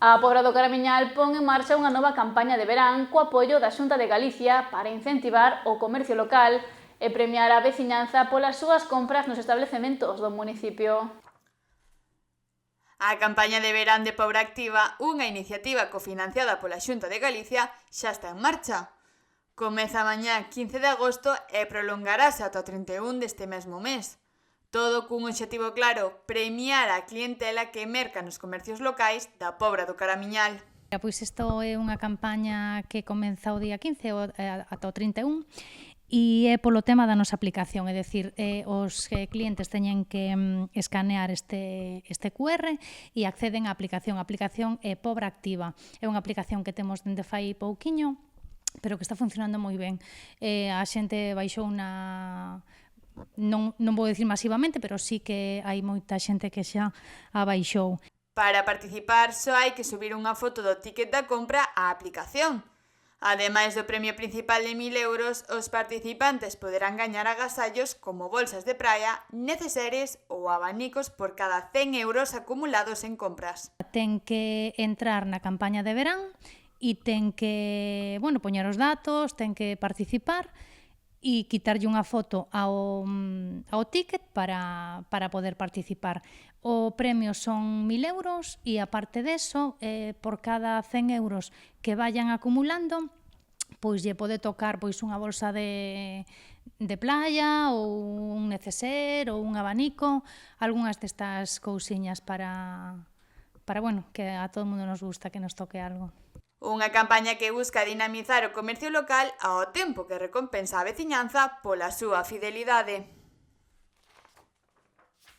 A Pobra do Caramiñal pon en marcha unha nova campaña de verán co apoio da Xunta de Galicia para incentivar o comercio local e premiar a veciñanza polas súas compras nos establecementos do municipio. A campaña de verán de Pobra Activa, unha iniciativa cofinanciada pola Xunta de Galicia, xa está en marcha. Comeza mañá 15 de agosto e prolongarase ata o 31 deste mesmo mes. Todo cun obxectivo claro, premiar a clientela que merca nos comercios locais da Pobra do Caramiñal. Pois isto é unha campaña que comeza o día 15 ata o 31 e é polo tema da nosa aplicación, é dicir, os clientes teñen que escanear este QR e acceden á aplicación. A aplicación é Pobra Activa, é unha aplicación que temos dende fai pouquiño, pero que está funcionando moi ben. A xente baixou non vou dicir masivamente, pero sí que hai moita xente que xa a baixou. Para participar só hai que subir unha foto do ticket da compra á aplicación. Ademais do premio principal de 1.000 euros, os participantes poderán gañar agasallos como bolsas de praia, neceseres ou abanicos por cada 100 euros acumulados en compras. Ten que entrar na campaña de verán e ten que, poñer os datos, ten que participar e quitarlle unha foto ao ticket para poder participar. O premio son 1.000 euros e, aparte deso, por cada 100 euros que vayan acumulando, pois lle pode tocar unha bolsa de playa ou un neceser ou un abanico, algunhas destas cousiñas para que a todo mundo nos gusta que nos toque algo. Unha campaña que busca dinamizar o comercio local ao tempo que recompensa a veciñanza pola súa fidelidade.